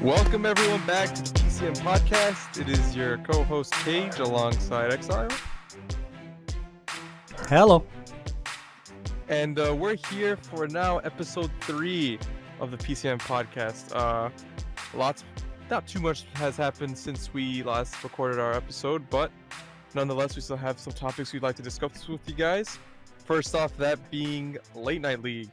Welcome everyone back to the PCN Podcast. It is your co-host Cage alongside Exile. Hello. And we're here for now episode 3 of the PCN Podcast. Not too much has happened since we last recorded our episode, but nonetheless we still have some topics we'd like to discuss with you guys. First off, that being Late Night League.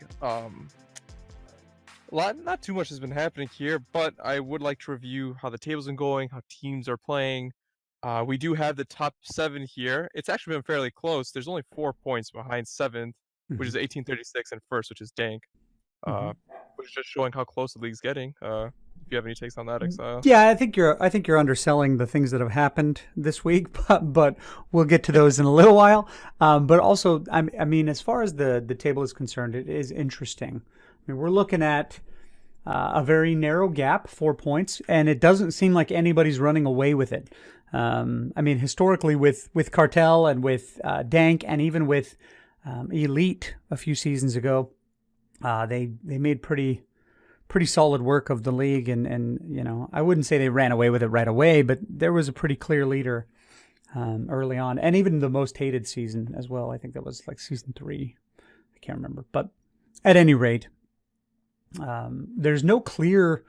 Not too much has been happening here, but I would like to review how the table's been going, how teams are playing. We do have the top 7 here. It's actually been fairly close. There's only 4 points behind 7th, which is 1836, and first, which is Dank. Which is just showing how close the league's getting. If you have any takes on that, Exile? Yeah, I think you're underselling the things that have happened this week, but we'll get to those in a little while. But also, I mean, as far as the table is concerned, it is interesting. I mean, we're looking at a very narrow gap, 4 points, and it doesn't seem like anybody's running away with it. I mean, historically, with Cartel and with Dank, and even with Elite a few seasons ago, they made pretty solid work of the league, and you know, I wouldn't say they ran away with it right away, but there was a pretty clear leader early on, and even the most hated season as well. I think that was like season 3. I can't remember, but at any rate, there's no clear,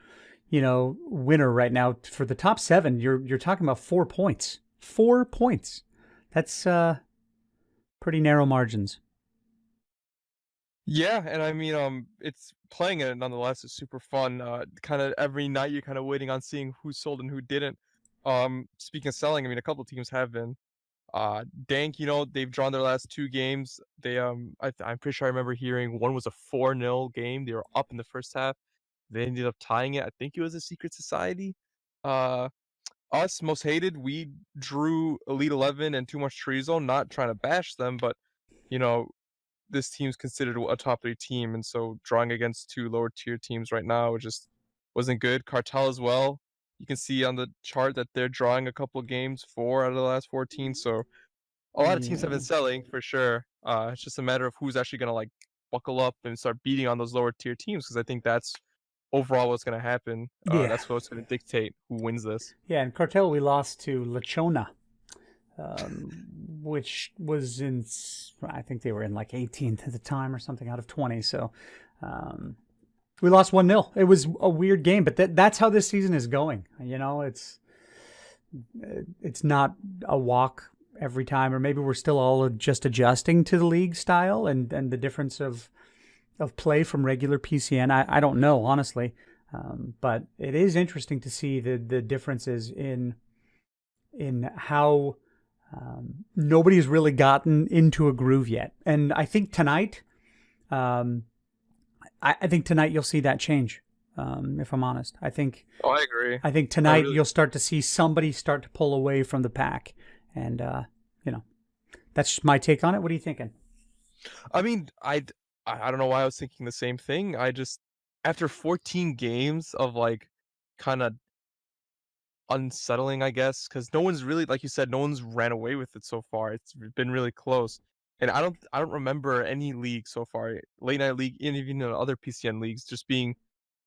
winner right now for the top 7. You're talking about 4 points. 4 points. That's pretty narrow margins. Yeah, and I mean, it's playing it nonetheless is super fun. Kind of every night you're kind of waiting on seeing who sold and who didn't. Speaking of selling, I mean, a couple of teams have been. Dank, they've drawn their last 2 games. They I'm pretty sure I remember hearing one was a 4-0 game. They were up in the first half. They ended up tying it. I think it was a Secret Society. Us, most hated, we drew Elite 11 and Too Much Treason. Not trying to bash them, but this team's considered a top 3 team, and so drawing against 2 lower tier teams right now just wasn't good. Cartel as well. You can see on the chart that they're drawing a couple games, 4 out of the last 14. So a lot of teams have been selling for sure. It's just a matter of who's actually gonna buckle up and start beating on those lower tier teams, because I think that's overall what's gonna happen. That's what's gonna dictate who wins this. Yeah, and Cartel we lost to Lechona, which was I think they were in like 18th at the time or something out of 20. So we lost 1-0. It was a weird game, but that's how this season is going. It's not a walk every time, or maybe we're still all just adjusting to the league style and the difference of play from regular PCN. I don't know, honestly, but it is interesting to see the differences in how nobody's really gotten into a groove yet. And I think tonight, I think tonight you'll see that change. If I'm honest, I agree. I think tonight you'll start to see somebody start to pull away from the pack, and that's my take on it. What are you thinking? I mean, I don't know why I was thinking the same thing. I just, after 14 games of kind of unsettling, I guess, because no one's really, like you said, no one's ran away with it so far. It's been really close. And I don't remember any league so far, Late Night League, and even other PCN leagues, just being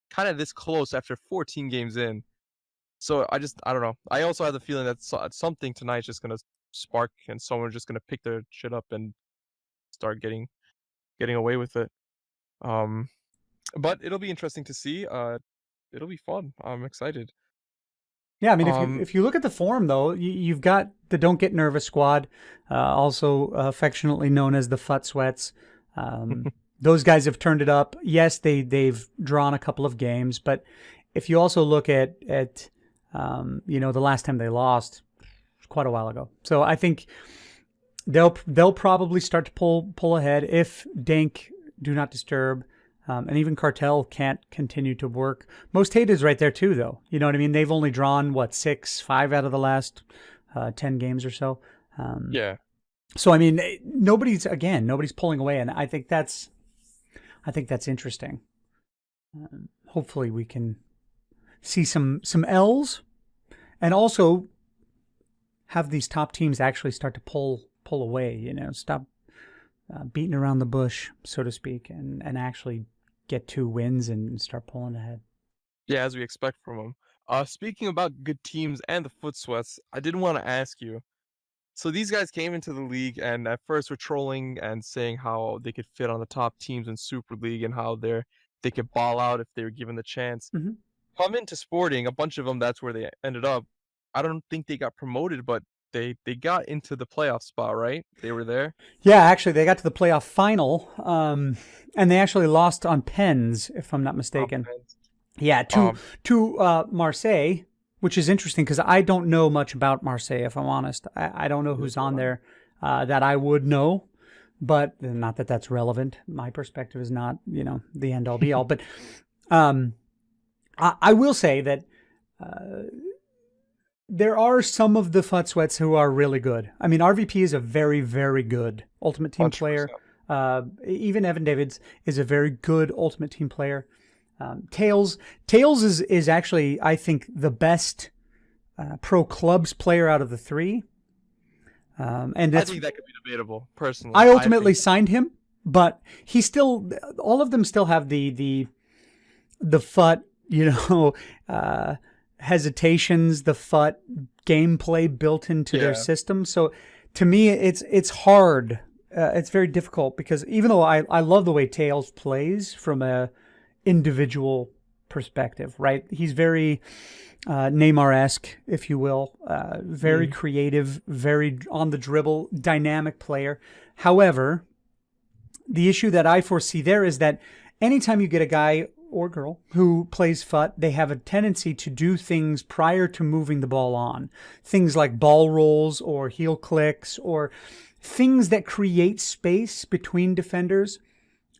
kind of this close after 14 games in. So I don't know. I also have the feeling that something tonight's just gonna spark, and someone's just gonna pick their shit up and start getting away with it. But it'll be interesting to see. It'll be fun. I'm excited. Yeah, I mean, if you look at the form, though, you've got the Don't Get Nervous squad, also affectionately known as the Fut Sweats. Those guys have turned it up. Yes, they've drawn a couple of games, but if you also look at the last time they lost, quite a while ago. So I think they'll probably start to pull ahead if Dank Do Not Disturb. And even Cartel can't continue to work. Most hated is right there too, though. You know what I mean? They've only drawn 5 out of the last 10 games or so. Yeah. So I mean, nobody's pulling away, and I think that's interesting. Hopefully, we can see some L's, and also have these top teams actually start to pull away. Stop beating around the bush, so to speak, and actually get 2 wins and start pulling ahead. Yeah, as we expect from them. Speaking about good teams and the foot sweats, I did want to ask you. So these guys came into the league and at first were trolling and saying how they could fit on the top teams in Super League and how they could ball out if they were given the chance. Hmm. Come into Sporting, a bunch of them, that's where they ended up. I don't think they got promoted, but they got into the playoff spot, right? They were there. Yeah, actually, they got to the playoff final, and they actually lost on pens, if I'm not mistaken. Yeah, Um, to Marseille, which is interesting because I don't know much about Marseille, if I'm honest. I don't know who's on there that I would know, but not that that's relevant. My perspective is not, the end all be all. But I will say that there are some of the foot sweats who are really good. I mean, RVP is a very, very good Ultimate Team player. 100%. Even Evan Davids is a very good Ultimate Team player. Tails is actually, I think, the best pro clubs player out of the three. And I think that could be debatable, personally. I ultimately signed him, but he still, all of them still have the FUT, hesitations, the FUT gameplay built into their system. So to me, it's hard. It's very difficult because even though I love the way Tails plays from a individual perspective, right? He's very Neymar-esque, if you will, very creative, very on the dribble, dynamic player. However, the issue that I foresee there is that anytime you get a guy or girl who plays FUT, they have a tendency to do things prior to moving the ball on. Things like ball rolls or heel clicks or things that create space between defenders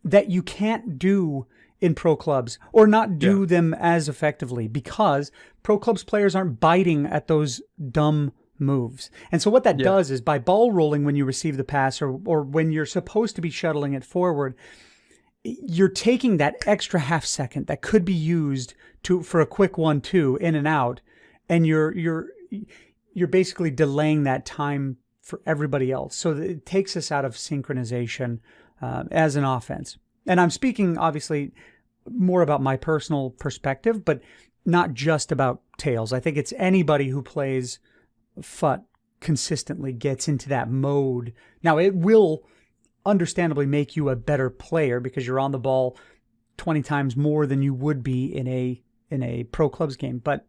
that you can't do in pro clubs or not do them as effectively because pro clubs players aren't biting at those dumb moves. And so what that does is by ball rolling when you receive the pass or when you're supposed to be shuttling it forward, you're taking that extra half second that could be used for a quick 1-2 in and out, and you're basically delaying that time for everybody else. So it takes us out of synchronization as an offense. And I'm speaking obviously more about my personal perspective, but not just about Tails. I think it's anybody who plays FUT consistently gets into that mode. Now it will understandably make you a better player because you're on the ball 20 times more than you would be in a pro clubs game. But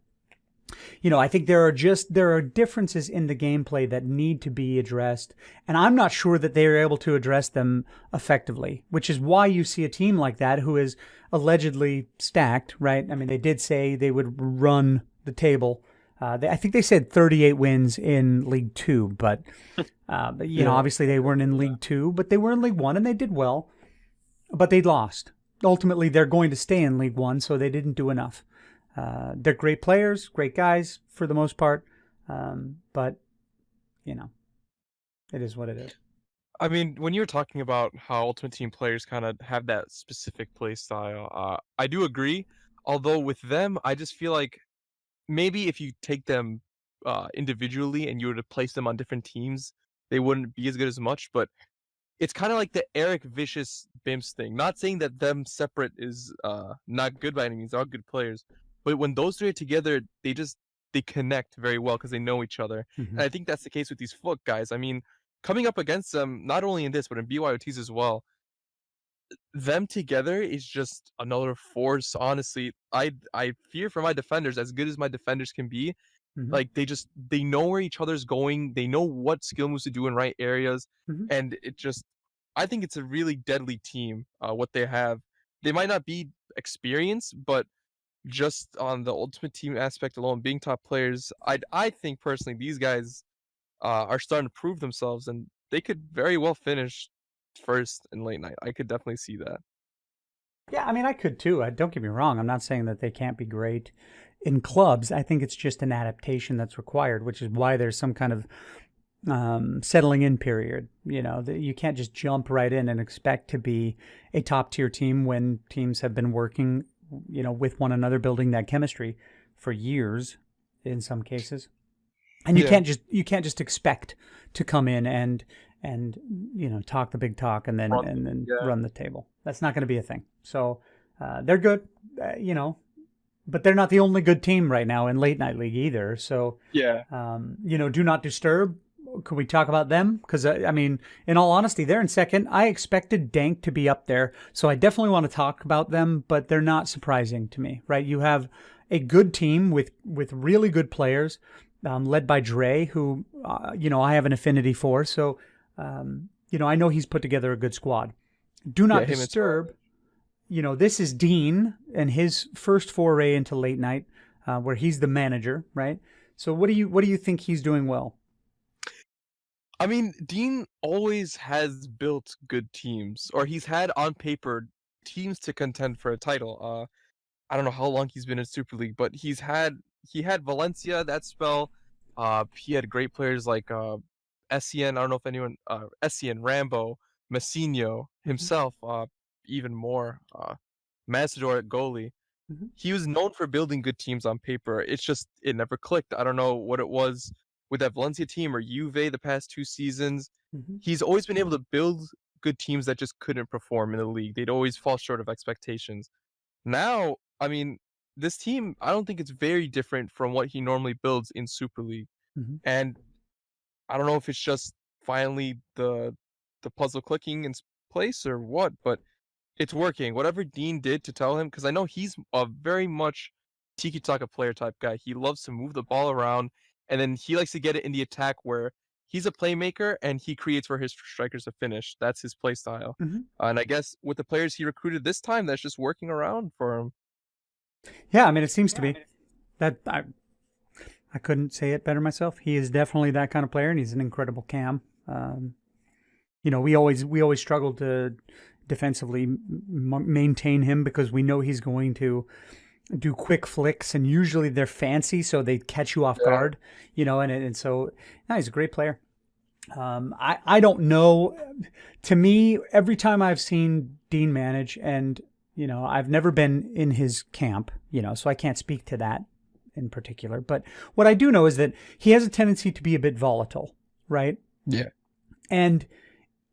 I think there are differences in the gameplay that need to be addressed, and I'm not sure that they are able to address them effectively, which is why you see a team like that who is allegedly stacked, right? I mean, they did say they would run the table. I think they said 38 wins in League 2, but obviously they weren't in League 2, but they were in League 1 and they did well, but they lost. Ultimately, they're going to stay in League 1, so they didn't do enough. They're great players, great guys for the most part, but it is what it is. I mean, when you were talking about how Ultimate Team players kind of have that specific play style, I do agree. Although with them, I just feel like maybe if you take them individually and you were to place them on different teams, they wouldn't be as good as much. But it's kind of like the Eric Vicious Bims thing. Not saying that them separate is not good by any means. They're all good players. But when those three are together, they connect very well because they know each other. Mm-hmm. And I think that's the case with these FUT guys. I mean, coming up against them, not only in this, but in BYOTs as well, them together is just another force. Honestly, I fear for my defenders. As good as my defenders can be, Mm-hmm. like they know where each other's going. They know what skill moves to do in right areas, Mm-hmm. and I think it's a really deadly team. What they have, they might not be experienced, but just on the Ultimate Team aspect alone, being top players, I think personally these guys are starting to prove themselves, and they could very well finish first in late night. I could definitely see that. Yeah, I mean, I could too. Don't get me wrong. I'm not saying that they can't be great in clubs. I think it's just an adaptation that's required, which is why there's some kind of settling in period. You can't just jump right in and expect to be a top tier team when teams have been working, with one another, building that chemistry for years in some cases. And you can't just expect to come in and talk the big talk and then run the table. That's not going to be a thing. So they're good. but they're not the only good team right now in Late Night League either. So, Yeah. Do not disturb. Could we talk about them? Because, I mean, in all honesty, they're in second. I expected Dank to be up there. So I definitely want to talk about them, but they're not surprising to me, right? You have a good team with really good players, led by Dre, who, I have an affinity for. So, I know he's put together a good squad. Do not disturb. This is Dean and his first foray into late night, where he's the manager, right? So what do you think he's doing well? I mean, Dean always has built good teams, or he's had on paper teams to contend for a title. I don't know how long he's been in Super League, but he had Valencia that spell. He had great players like SCN. I don't know if anyone SCN, Rambo, Messinho himself, even more. Massador at goalie. Mhm. He was known for building good teams on paper. It's just it never clicked. I don't know what it was with that Valencia team or Juve the past 2 seasons. Mhm. He's always been able to build good teams that just couldn't perform in the league. They'd always fall short of expectations. Now, I mean, this team, I don't think it's very different from what he normally builds in Super League. Mhm. And I don't know if it's just finally the puzzle clicking in place or what, but it's working. Whatever Dean did to tell him, because I know he's a very much tiki-taka player type guy. He loves to move the ball around, and then he likes to get it in the attack where he's a playmaker and he creates for his strikers to finish. That's his play style. Mhm. And I guess with the players he recruited this time, that's just working around for him. Yeah, I mean, it seems to be that I couldn't say it better myself. He is definitely that kind of player, and he's an incredible cam. We always struggle to defensively maintain him because we know he's going to do quick flicks, and usually they're fancy, so they catch you off guard. And so he's a great player. I don't know. To me, every time I've seen Dean manage, and I've never been in his camp, so I can't speak to that in particular. But what I do know is that he has a tendency to be a bit volatile, right? Yeah. And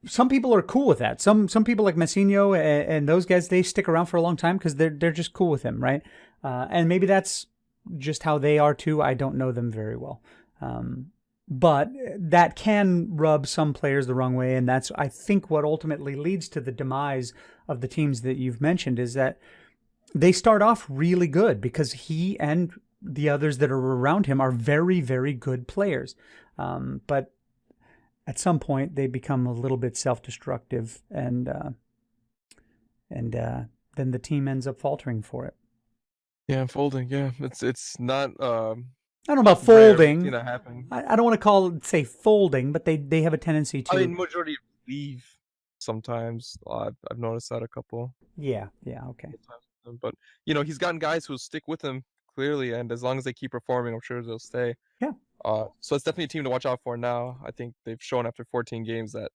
some people are cool with that. Some people like Messinho and those guys, they stick around for a long time because they're just cool with him, right? And maybe that's just how they are too. I don't know them very well. But that can rub some players the wrong way, and that's, I think, what ultimately leads to the demise of the teams that you've mentioned, is that they start off really good because he and the others that are around him are very, very good players. But at some point, they become a little bit self-destructive, and then the team ends up faltering for it. Yeah, folding. Yeah, it's not. I don't know about rare to folding. see that happen. I don't want to say folding, but they have a tendency to. I mean, majority leave sometimes. I've noticed that a couple Yeah, okay. times. But he's gotten guys who stick with him clearly, and as long as they keep performing, I'm sure they'll stay. Yeah. So it's definitely a team to watch out for now. I think they've shown after 14 games that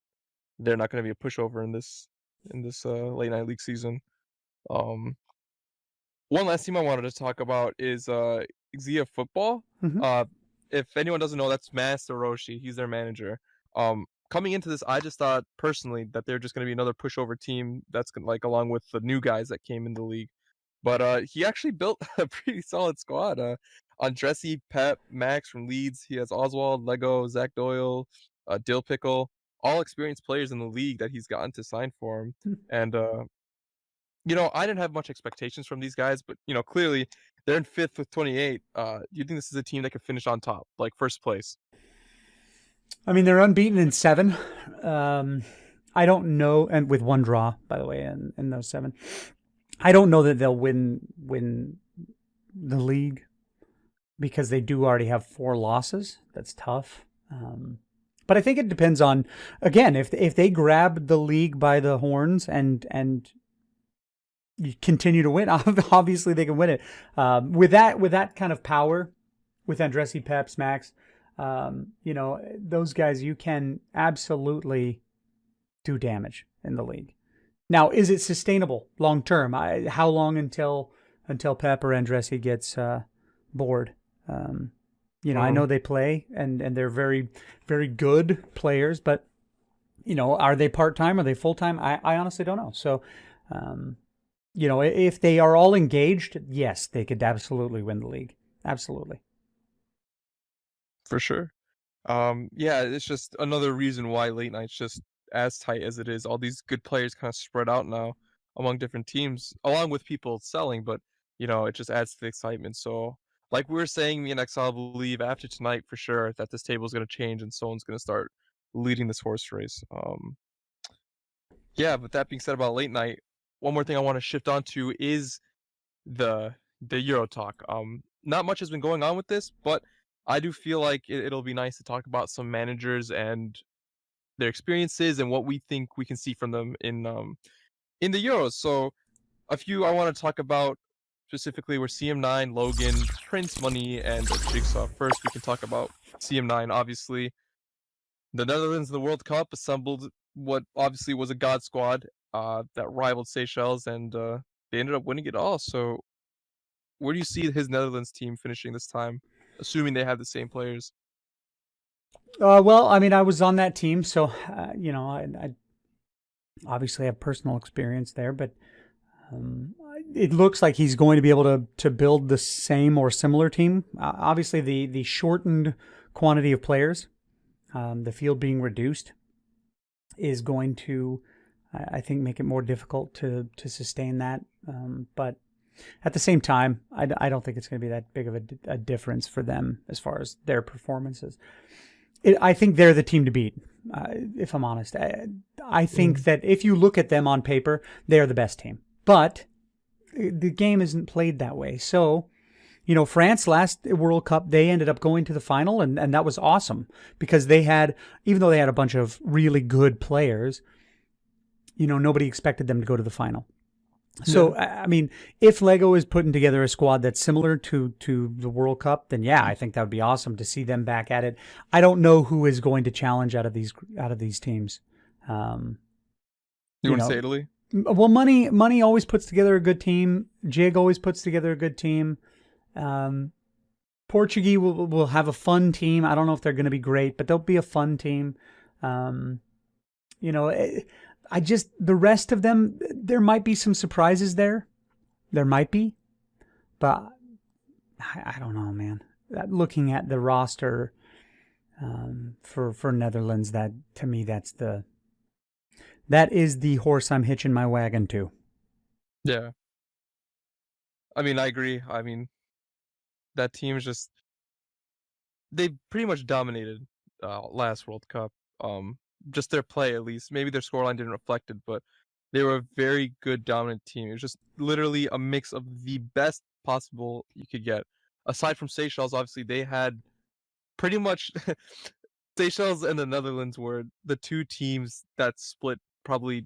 they're not going to be a pushover in this late night league season. One last team I wanted to talk about is eKsiSLe Football. Mm-hmm. If anyone doesn't know, that's Mas Orochi. He's their manager. Coming into this, I just thought personally that they're just going to be another pushover team that's like along with the new guys that came in the league. But he actually built a pretty solid squad. Andressi, Pep, Max from Leeds. He has Oswald, Lego, Zach Doyle, Dill Pickle, all experienced players in the league that he's gotten to sign for him. And I didn't have much expectations from these guys, but clearly they're in 5th with 28. Do you think this is a team that could finish on top, like first place? I mean, they're unbeaten in 7. I don't know, and with 1 draw, by the way, in those 7. I don't know that they'll win the league because they do already have 4 losses. That's tough. But I think it depends on, again, if they grab the league by the horns and you continue to win, obviously they can win it. With that kind of power, with Andressi, Peps, Max, those guys, you can absolutely do damage in the league. Now, is it sustainable long term? How long until Pep or Andressi gets bored? I know they play and they're very, very good players, but are they part time? Are they full time? I honestly don't know. So, if they are all engaged, yes, they could absolutely win the league. Absolutely. For sure. Yeah, it's just another reason why late night's just as tight as it is. All these good players kind of spread out now among different teams, along with people selling, but it just adds to the excitement. So, like we were saying, me and Exile believe after tonight for sure that this table is going to change and someone's going to start leading this horse race. Yeah, but that being said about late night, one more thing I want to shift on to is the Euro talk. Not much has been going on with this, but I do feel like it'll be nice to talk about some managers and their experiences and what we think we can see from them in the Euros. So a few I want to talk about specifically were CM9, Logan, Prince Money, and Jigsaw. First, we can talk about CM9. Obviously, the Netherlands in the World Cup assembled what obviously was a god squad that rivaled Seychelles, and they ended up winning it all. So where do you see his Netherlands team finishing this time, assuming they have the same players? Well, I mean, I was on that team, so I obviously have personal experience there, but it looks like he's going to be able to build the same or similar team. Obviously, the shortened quantity of players, the field being reduced, is going to, I think, make it more difficult to sustain that. But at the same time, I don't think it's going to be that big of a difference for them as far as their performances. I think they're the team to beat, if I'm honest. I think that if you look at them on paper, they're the best team. But the game isn't played that way. So, France last World Cup, they ended up going to the final, and that was awesome because even though they had a bunch of really good players, nobody expected them to go to the final. So, I mean, if Lego is putting together a squad that's similar to the World Cup, then yeah, I think that would be awesome to see them back at it. I don't know who is going to challenge out of these teams. You want to say Italy? Well, Money always puts together a good team. Jig always puts together a good team. Portuguese will have a fun team. I don't know if they're going to be great, but they'll be a fun team. The rest of them, there might be some surprises there. There might be. But I don't know, man. Looking at the roster for Netherlands, that to me, that is the horse I'm hitching my wagon to. Yeah. I mean, I agree. I mean, that team is just, they pretty much dominated last World Cup. Just their play, at least. Maybe their scoreline didn't reflect it, but they were a very good dominant team. It was just literally a mix of the best possible you could get. Aside from Seychelles, obviously, they had pretty much Seychelles and the Netherlands were the two teams that split probably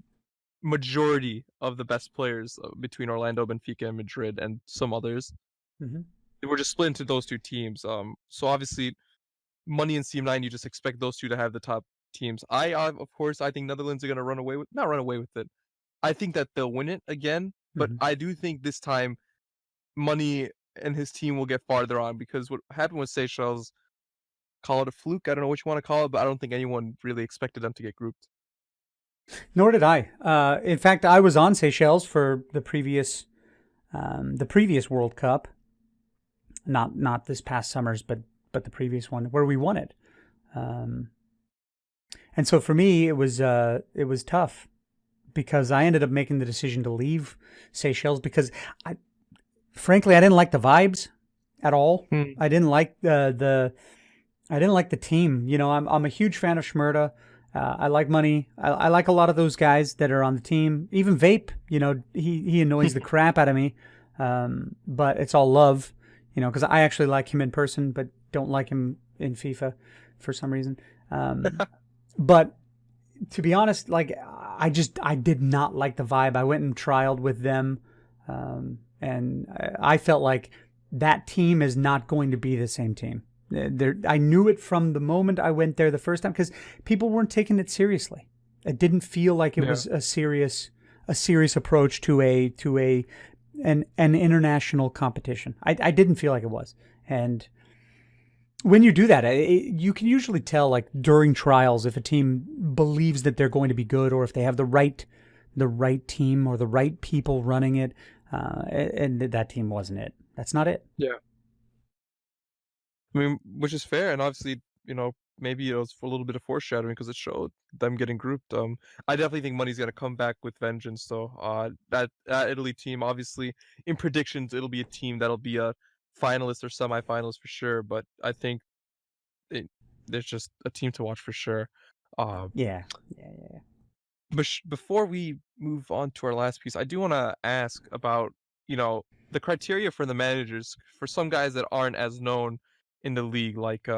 majority of the best players between Orlando, Benfica, and Madrid, and some others. Mm-hmm. They were just split into those two teams. So obviously, Money and CM9, you just expect those two to have the top teams. Of course, I think Netherlands are going to not run away with it. I think that they'll win it again, but I do think this time Money and his team will get farther on, because what happened with Seychelles, call it a fluke, I don't know what you want to call it, but I don't think anyone really expected them to get grouped. Nor did I. In fact, I was on Seychelles for the previous World Cup, not this past summer's, but the previous one where we won it. And so for me, it was tough because I ended up making the decision to leave Seychelles because frankly, I didn't like the vibes at all. I didn't like the team. I'm a huge fan of Schmerda. I like Money. I like a lot of those guys that are on the team. Even Vape, he annoys the crap out of me. But it's all love, because I actually like him in person, but don't like him in FIFA for some reason. But to be honest, I did not like the vibe. I went and trialed with them, and I felt like that team is not going to be the same team. I knew it from the moment I went there the first time because people weren't taking it seriously. It didn't feel like it was a serious approach to an international competition. I didn't feel like it was, and when you do that, you can usually tell, during trials, if a team believes that they're going to be good or if they have the right the right team or the right people running it, and that team wasn't it. That's not it. Yeah. I mean, which is fair, and obviously, maybe it was for a little bit of foreshadowing because it showed them getting grouped. I definitely think money's gonna come back with vengeance, though. That Italy team, obviously, in predictions, it'll be a team that'll be a finalist or semifinalist for sure. But I think there's just a team to watch for sure. Yeah. But before we move on to our last piece, I do want to ask about, the criteria for the managers for some guys that aren't as known in the league, like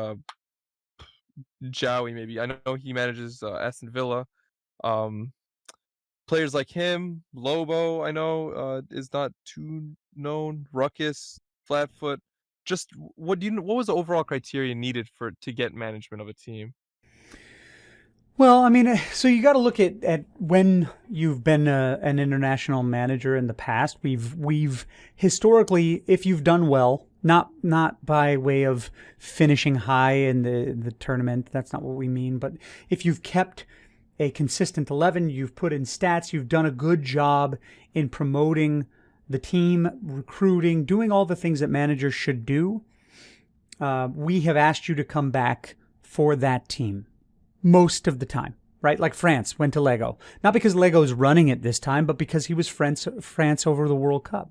Jowie maybe. I know he manages Aston Villa. Um, Players like him, Lobo, I know is not too known. Ruckus, Flatfoot. Just what was the overall criteria needed to get management of a team? Well, I mean, so you got to look at when you've been an international manager in the past. We've historically, if you've done well, not by way of finishing high in the tournament, that's not what we mean, but if you've kept a consistent 11, you've put in stats, you've done a good job in promoting the team, recruiting, doing all the things that managers should do, we have asked you to come back for that team. Most of the time, right? Like France went to Lego. Not because Lego's running it this time, but because he was France over the World Cup.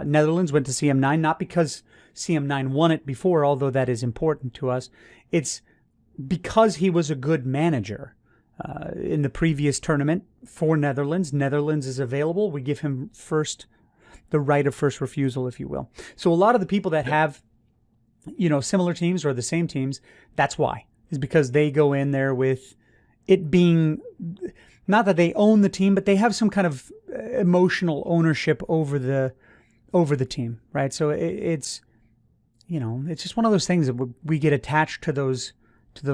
Netherlands went to CM9, not because CM9 won it before, although that is important to us. It's because he was a good manager. In the previous tournament for Netherlands, Netherlands is available. We give him the right of first refusal, if you will. So a lot of the people that have, similar teams or the same teams, that's why. Is because they go in there with it being, not that they own the team, but they have some kind of emotional ownership over the team, right? So it's just one of those things that we get attached to those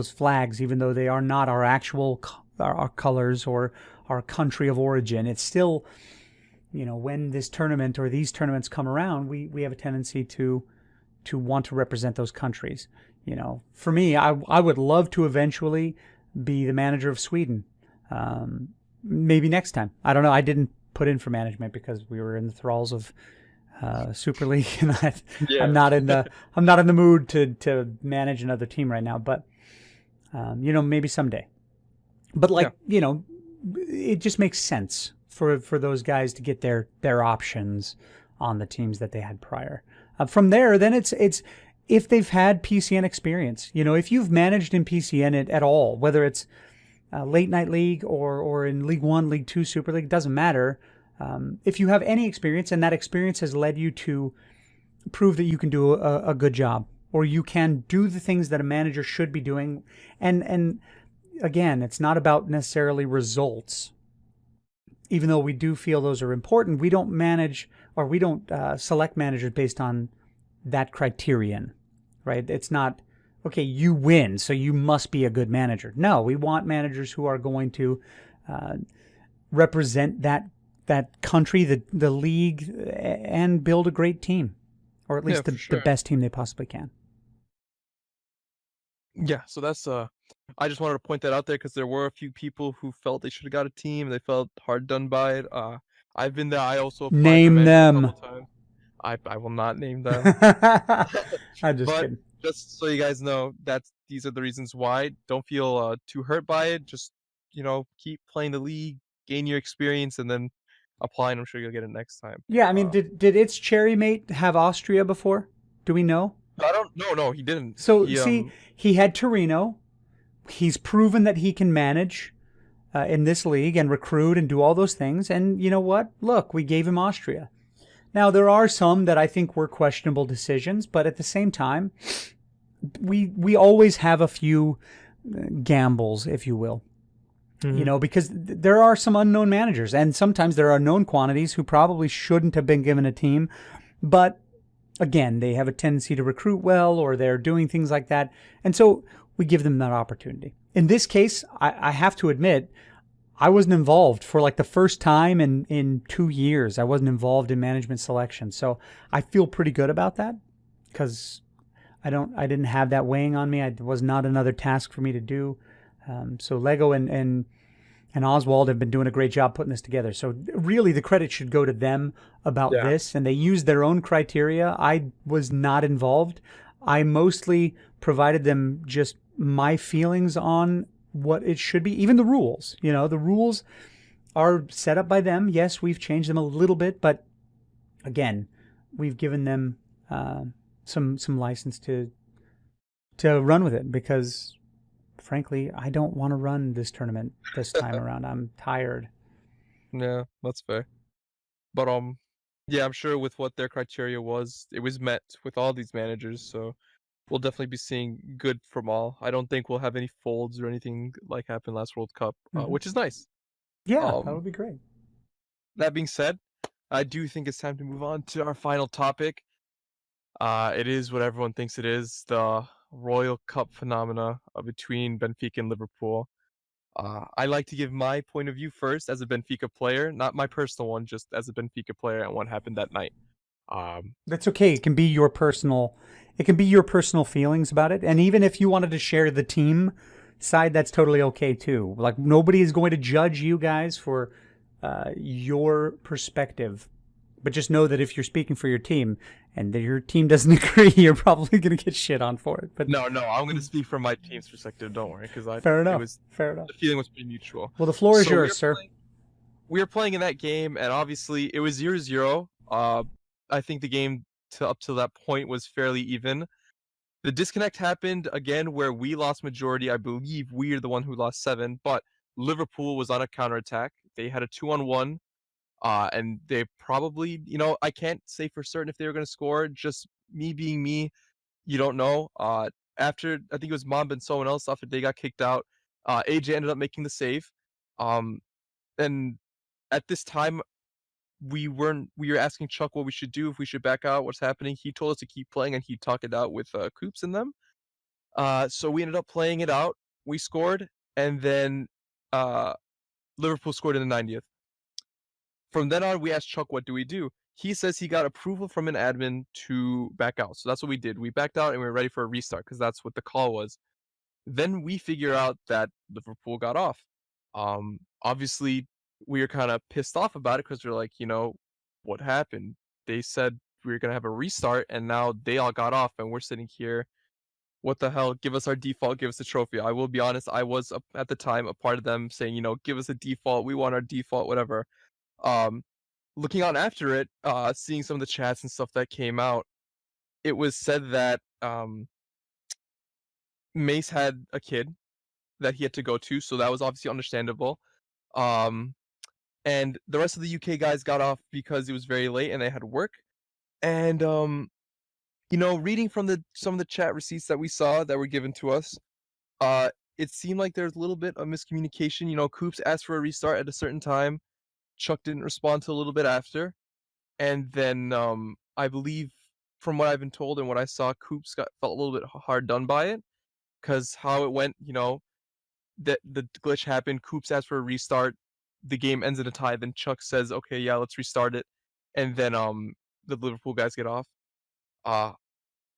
flags, even though they are not our actual our colors or our country of origin. It's still, when this tournament or these tournaments come around, we have a tendency to want to represent those countries. For me, I would love to eventually be the manager of Sweden. Maybe next time. I don't know. I didn't put in for management because we were in the thralls of Super League, and I'm not in the mood to manage another team right now. But maybe someday. But it just makes sense for those guys to get their options on the teams that they had prior. From there, then it's if they've had PCN experience. If you've managed in PCN at all, whether it's Late Night League or in League 1, League 2, Super League, doesn't matter. If you have any experience and that experience has led you to prove that you can do a good job, or you can do the things that a manager should be doing, and again, it's not about necessarily results. Even though we do feel those are important, we don't manage or we don't select managers based on that criterion, right? It's not, okay, you win, so you must be a good manager. No, we want managers who are going to represent that country, the league, and build a great team, or at least the best team they possibly can. Yeah, so that's I just wanted to point that out there because there were a few people who felt they should have got a team. They felt hard done by it. I've been there. I also applied name them. a couple times. I will not name them. I'm just kidding. Just so you guys know, these are the reasons why. Don't feel too hurt by it. Just keep playing the league, gain your experience, and then apply. And I'm sure you'll get it next time. Yeah, I mean, did its cherry mate have Austria before? Do we know? I don't. No, he didn't. So he had Torino. He's proven that he can manage in this league and recruit and do all those things. And you know what? Look, we gave him Austria. Now, there are some that I think were questionable decisions, but at the same time, we always have a few gambles, if you will. Mm-hmm. Because there are some unknown managers, and sometimes there are known quantities who probably shouldn't have been given a team, but again, they have a tendency to recruit well, or they're doing things like that, and so we give them that opportunity. In this case, I have to admit, I wasn't involved for like the first time in 2 years. I wasn't involved in management selection, so I feel pretty good about that because I didn't have that weighing on me. It was not another task for me to do. So Lego and and Oswald have been doing a great job putting this together. So really the credit should go to them about this, and they used their own criteria. I was not involved. I mostly provided them just my feelings on what it should be, even the rules. The rules are set up by them. Yes, we've changed them a little bit, but again, we've given them some license to run with it, because frankly, I don't want to run this tournament this time around. I'm tired. Yeah, that's fair. But yeah, I'm sure with what their criteria was, it was met with all these managers. So we'll definitely be seeing good from all. I don't think we'll have any folds or anything like happened last World Cup, which is nice. Yeah, that would be great. That being said, I do think it's time to move on to our final topic. It is what everyone thinks it is, the Royal Cup phenomena between Benfica and Liverpool. I like to give my point of view first as a Benfica player, not my personal one, just as a Benfica player and what happened that night. That's okay. It can be your personal feelings about it. And even if you wanted to share the team side, that's totally okay too. Like, nobody is going to judge you guys for your perspective. But just know that if you're speaking for your team and that your team doesn't agree, you're probably going to get shit on for it. But no, I'm going to speak from my team's perspective. Don't worry, because fair enough. The feeling was pretty mutual. Well, the floor is yours, sir. We were playing in that game, and obviously it was 0-0. I think the game up to that point was fairly even. The disconnect happened again where we lost majority. I believe we are the one who lost 7, but Liverpool was on a counterattack. They had a 2-on-1. And they probably, I can't say for certain if they were going to score. Just me being me, you don't know. After, I think it was Mamba and someone else, after they got kicked out, AJ ended up making the save. And at this time, we were asking Chuck what we should do, if we should back out, what's happening. He told us to keep playing, and he talked it out with Coops and them. So we ended up playing it out. We scored, and then Liverpool scored in the 90th. From then on, we asked Chuck, what do we do? He says he got approval from an admin to back out. So that's what we did. We backed out and we were ready for a restart because that's what the call was. Then we figure out that Liverpool got off. Obviously, we were kind of pissed off about it because we're like, what happened? They said we were going to have a restart, and now they all got off, and we're sitting here. What the hell? Give us our default. Give us the trophy. I will be honest. I was, at the time, a part of them saying, give us a default. We want our default, whatever. Looking on after it, seeing some of the chats and stuff that came out, it was said that Mace had a kid that he had to go to, so that was obviously understandable. And the rest of the UK guys got off because it was very late and they had work. And reading from some of the chat receipts that we saw that were given to us, it seemed like there's a little bit of miscommunication. Coops asked for a restart at a certain time. Chuck didn't respond till a little bit after. And then I believe, from what I've been told and what I saw, Coops felt a little bit hard done by it. Because how it went, that the glitch happened. Coops asked for a restart. The game ends in a tie. Then Chuck says, okay, yeah, let's restart it. And then the Liverpool guys get off.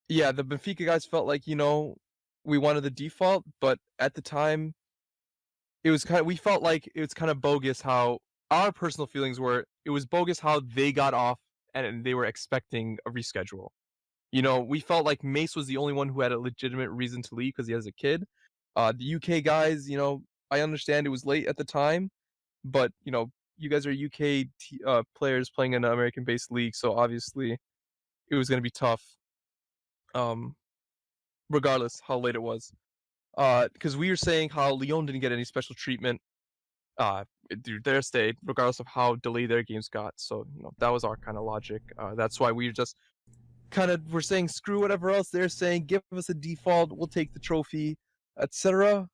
Yeah, the Benfica guys felt like, we wanted the default. But at the time, we felt like it was kind of bogus how our personal feelings were. It was bogus how they got off and they were expecting a reschedule. We felt like Mace was the only one who had a legitimate reason to leave because he has a kid. The UK guys, I understand it was late at the time, but, you guys are UK players playing in an American-based league, so obviously it was going to be tough, regardless how late it was. Because we were saying how Lyon didn't get any special treatment. Their stay, regardless of how delayed their games got. So, that was our kind of logic. That's why we just we're saying screw whatever else they're saying, give us a default, we'll take the trophy, etc.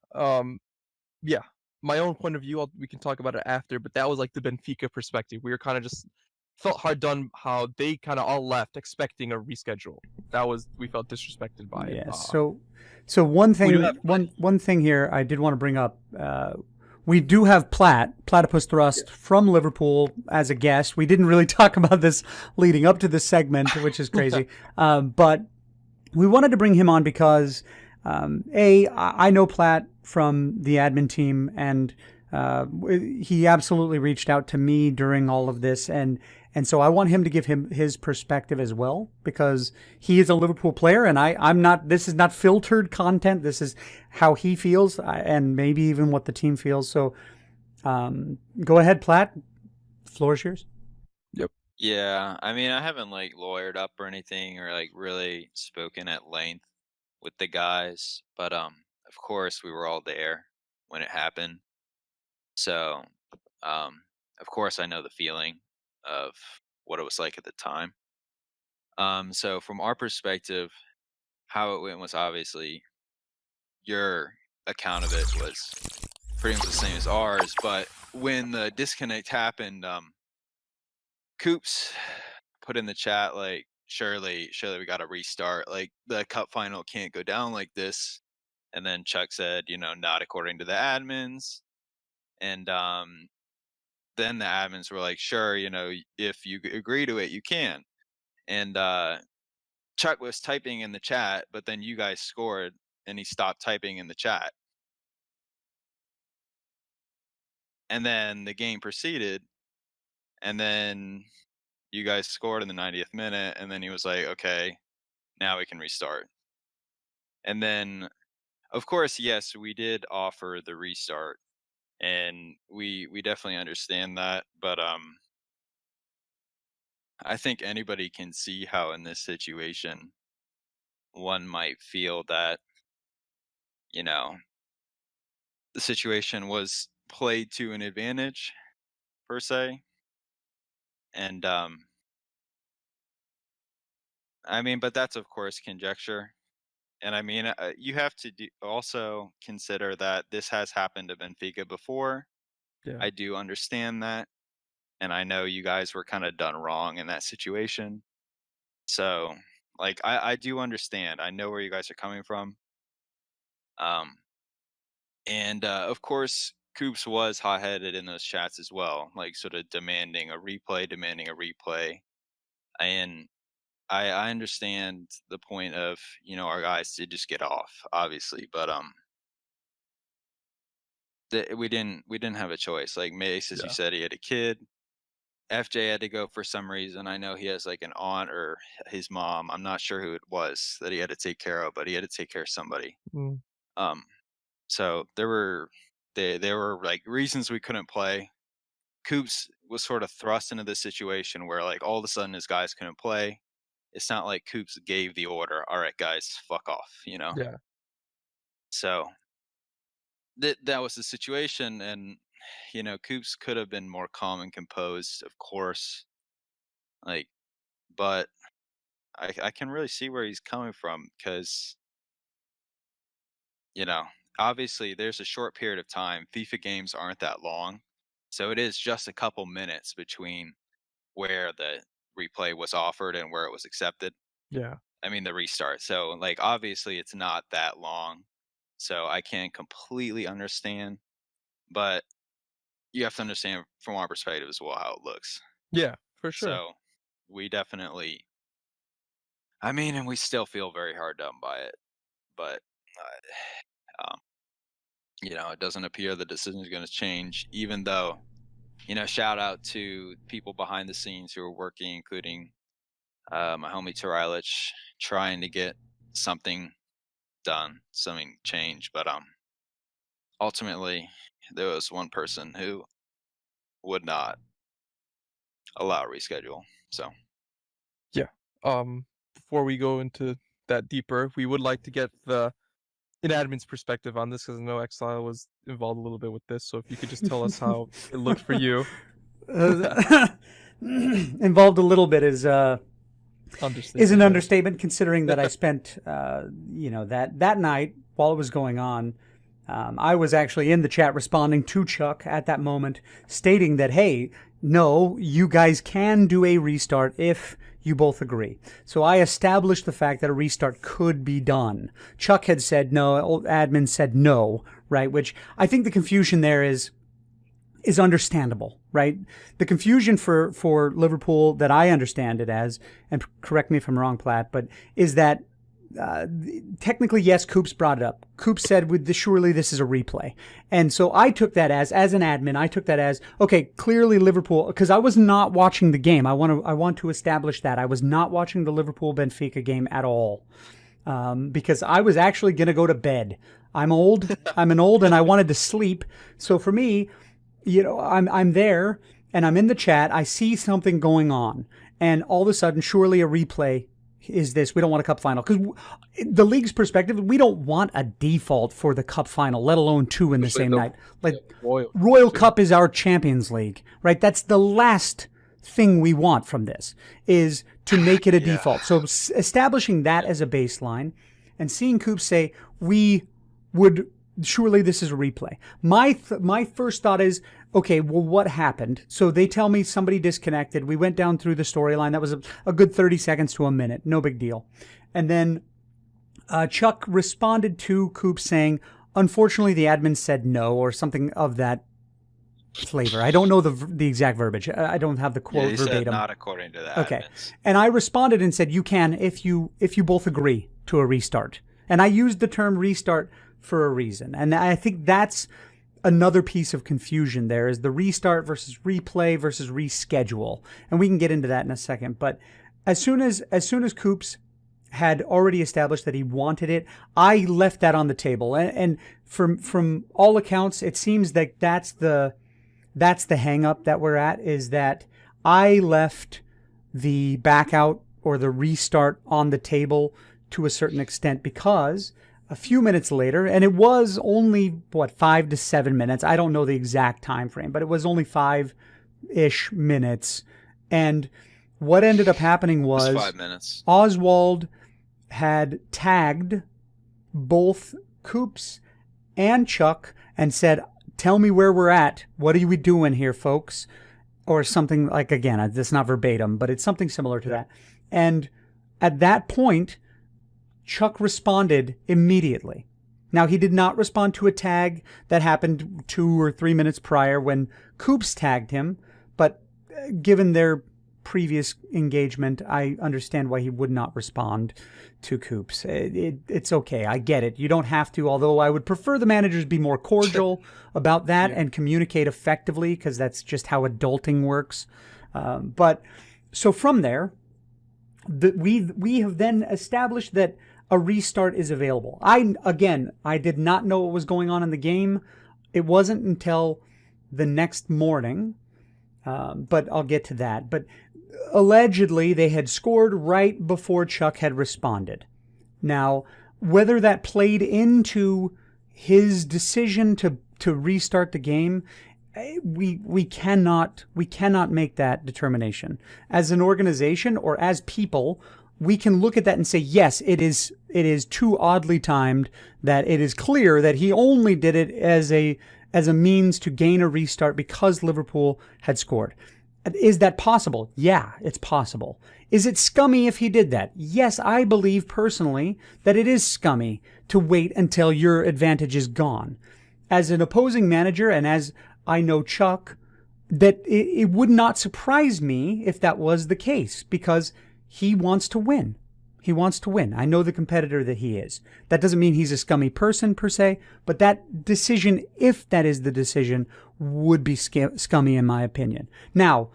Yeah, my own point of view, we can talk about it after, but that was like the Benfica perspective. We were kind of just felt hard done how they kind of all left expecting a reschedule. We felt disrespected by it. Yeah. So one thing here I did want to bring up. We do have Platypus Thrust from Liverpool as a guest. We didn't really talk about this leading up to this segment, which is crazy. But we wanted to bring him on because, I know Plat from the admin team, and He absolutely reached out to me during all of this, and so I want him to give him his perspective as well, because he is a Liverpool player, and I'm not. This is not filtered content. This is how he feels, and maybe even what the team feels. So, go ahead, Platt. The floor is yours. Yep. Yeah, I mean, I haven't like lawyered up or anything or like really spoken at length with the guys, but of course we were all there when it happened. So, of course I know the feeling of what it was like at the time. So from our perspective, how it went was obviously your account of it was pretty much the same as ours, but when the disconnect happened, Coops put in the chat like, surely we got to restart. Like the cup final can't go down like this. And then Chuck said, not according to the admins. And then the admins were like, sure, if you agree to it, you can. And Chuck was typing in the chat, but then you guys scored and he stopped typing in the chat. And then the game proceeded. And then you guys scored in the 90th minute. And then he was like, okay, now we can restart. And then, of course, yes, we did offer the restart. And we definitely understand that. But I think anybody can see how in this situation one might feel that, the situation was played to an advantage per se. And I mean, but that's of course conjecture. And I mean, you have to also consider that this has happened to Benfica before. Yeah. I do understand that. And I know you guys were kind of done wrong in that situation. So, like, I do understand. I know where you guys are coming from. And of course, Coops was hot-headed in those chats as well, like sort of demanding a replay. And I understand the point of, our guys did just get off, obviously, but we didn't have a choice. Like Mace, as you said, he had a kid. FJ had to go for some reason. I know he has like an aunt or his mom. I'm not sure who it was that he had to take care of, but he had to take care of somebody. Mm. So there were like reasons we couldn't play. Coops was sort of thrust into this situation where like all of a sudden his guys couldn't play. It's not like Coops gave the order, all right, guys, fuck off, Yeah. So that was the situation, and Coops could have been more calm and composed, of course. Like, but I can really see where he's coming from, because obviously there's a short period of time. FIFA games aren't that long, so it is just a couple minutes between where the replay was offered and where it was accepted. Yeah. I mean, the restart. So, like, obviously it's not that long. So I can completely understand, but you have to understand from our perspective as well how it looks. Yeah, for sure. So we definitely, I mean, and we still feel very hard done by it, but it doesn't appear the decision is going to change, even though, shout out to people behind the scenes who are working, including my homie Tarilich, trying to get something done, something change. But ultimately, there was one person who would not allow a reschedule. So yeah. Before we go into that deeper, we would like to get an admin's perspective on this, because I know eKsiSLe was involved a little bit with this. So if you could just tell us how it looked for you. Involved a little bit is an understatement, considering that I spent that night while it was going on. I was actually in the chat responding to Chuck at that moment, stating that, hey, no, you guys can do a restart if you both agree. So I established the fact that a restart could be done. Chuck had said no, admin said no, right? Which I think the confusion there is understandable, right? The confusion for Liverpool, that I understand it as, and correct me if I'm wrong, Platt, but is that technically, yes, Coops brought it up. Coops said, surely this is a replay. And so I took that as an admin, I took that as, okay, clearly Liverpool, because I was not watching the game. I want to establish that. I was not watching the Liverpool-Benfica game at all, because I was actually going to go to bed. I'm old, and I wanted to sleep. So for me, I'm there, and I'm in the chat. I see something going on, and all of a sudden, surely a replay is this. We don't want a cup final, because the league's perspective, we don't want a default for the cup final, let alone two in the same night. Like Royal Cup is our Champions League, right? That's the last thing we want from this, is to make it a default. So establishing that as a baseline, and seeing Coops say surely this is a replay. My first thought is, okay, well, what happened? So they tell me somebody disconnected. We went down through the storyline. That was a good 30 seconds to a minute. No big deal. And then Chuck responded to Coops saying, unfortunately, the admin said no, or something of that flavor. I don't know the exact verbiage. I don't have the quote he verbatim. said not according to that. Okay. And I responded and said, you can if you both agree to a restart. And I used the term restart for a reason. And I think that's another piece of confusion there, is the restart versus replay versus reschedule. And we can get into that in a second. But as soon as Coops had already established that he wanted it, I left that on the table. And from all accounts, it seems that that's the hang up that we're at, is that I left the back out or the restart on the table to a certain extent, because a few minutes later, and it was only 5 to 7 minutes. I don't know the exact time frame, but it was only 5-ish minutes. And what ended up happening was 5 minutes. Oswald had tagged both Coops and Chuck and said, tell me where we're at. What are we doing here, folks? Or something like, again, that's not verbatim, but it's something similar to that. And at that point, Chuck responded immediately. Now, he did not respond to a tag that happened 2 or 3 minutes prior when Coops tagged him, but given their previous engagement, I understand why he would not respond to Coops. It's okay. I get it. You don't have to, although I would prefer the managers be more cordial about that and communicate effectively, because that's just how adulting works. But so from there, we have then established that a restart is available. I did not know what was going on in the game. It wasn't until the next morning, but I'll get to that. But allegedly, they had scored right before Chuck had responded. Now, whether that played into his decision to restart the game, we cannot make that determination. As an organization or as people, we can look at that and say, yes, it is too oddly timed, that it is clear that he only did it as a means to gain a restart because Liverpool had scored. Is that possible? Yeah, it's possible. Is it scummy if he did that? Yes, I believe personally that it is scummy to wait until your advantage is gone. As an opposing manager, and as I know Chuck, that it would not surprise me if that was the case, because he wants to win. He wants to win. I know the competitor that he is. That doesn't mean he's a scummy person per se, but that decision, if that is the decision, would be scummy in my opinion. Now,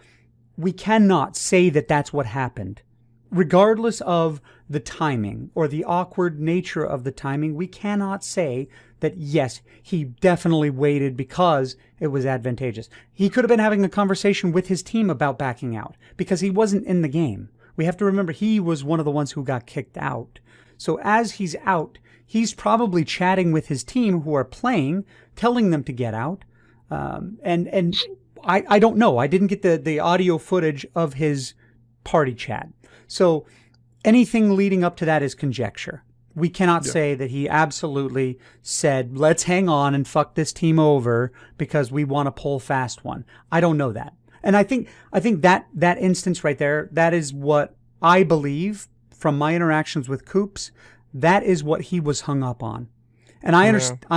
we cannot say that that's what happened. Regardless of the timing or the awkward nature of the timing, we cannot say that, yes, he definitely waited because it was advantageous. He could have been having a conversation with his team about backing out because he wasn't in the game. We have to remember he was one of the ones who got kicked out. So as he's out, he's probably chatting with his team who are playing, telling them to get out. And I don't know. I didn't get the audio footage of his party chat. So anything leading up to that is conjecture. We cannot say that he absolutely said, let's hang on and fuck this team over because we want to pull fast one. I don't know that. And I think that instance right there, that is what I believe from my interactions with Coops, that is what he was hung up on. And I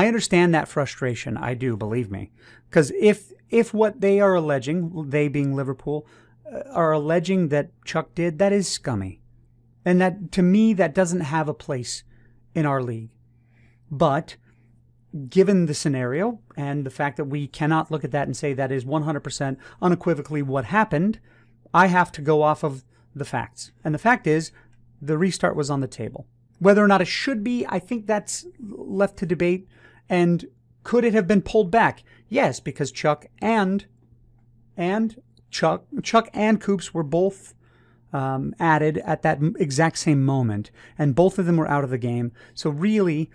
understand that frustration. I do, believe me. Because if what they are alleging, they being Liverpool, are alleging that Chuck did, that is scummy. And that, to me, that doesn't have a place in our league. But given the scenario and the fact that we cannot look at that and say that is 100% unequivocally what happened, I have to go off of the facts. And the fact is, the restart was on the table. Whether or not it should be, I think that's left to debate. And could it have been pulled back? Yes, because Chuck and Coops were both added at that exact same moment, and both of them were out of the game. So really,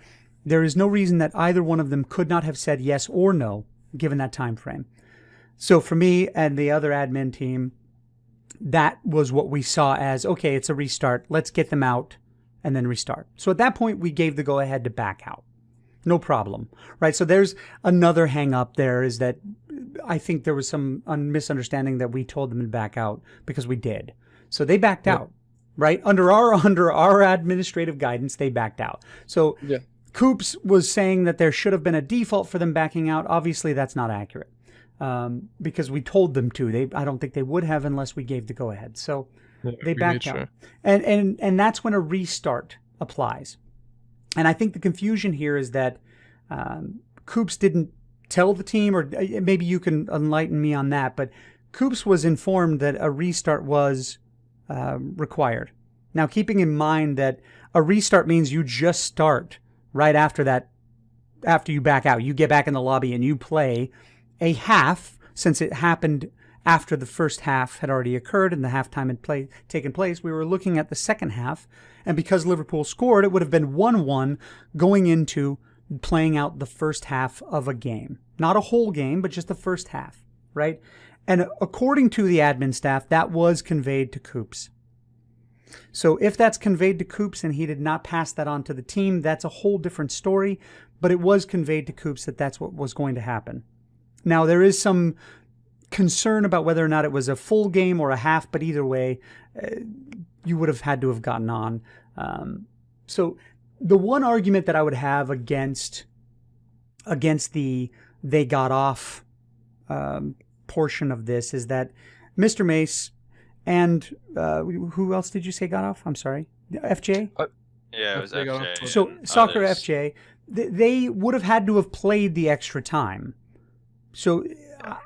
there is no reason that either one of them could not have said yes or no, given that time frame. So for me and the other admin team, that was what we saw as, okay, it's a restart. Let's get them out and then restart. So at that point, we gave the go-ahead to back out. No problem, right? So there's another hang-up there, is that I think there was some misunderstanding that we told them to back out, because we did. So they backed out, right? Under our administrative guidance, they backed out. So Coops was saying that there should have been a default for them backing out. Obviously, that's not accurate, because we told them to. I don't think they would have unless we gave the go-ahead. So they backed out. And that's when a restart applies. And I think the confusion here is that Coops didn't tell the team, or maybe you can enlighten me on that, but Coops was informed that a restart was required. Now, keeping in mind that a restart means you just start right after that, after you back out. You get back in the lobby and you play a half, since it happened after the first half had already occurred and the halftime had taken place. We were looking at the second half, and because Liverpool scored, it would have been 1-1 going into playing out the first half of a game. Not a whole game, but just the first half, right? And according to the admin staff, that was conveyed to Coops. So if that's conveyed to Coops and he did not pass that on to the team, that's a whole different story. But it was conveyed to Coops that that's what was going to happen. Now, there is some concern about whether or not it was a full game or a half, but either way, you would have had to have gotten on. So the one argument that I would have against the they got off portion of this is that Mr. Mace and who else did you say got off? I'm sorry. FJ? Yeah, it was FJ. So Soccer FJ, they would have had to have played the extra time. So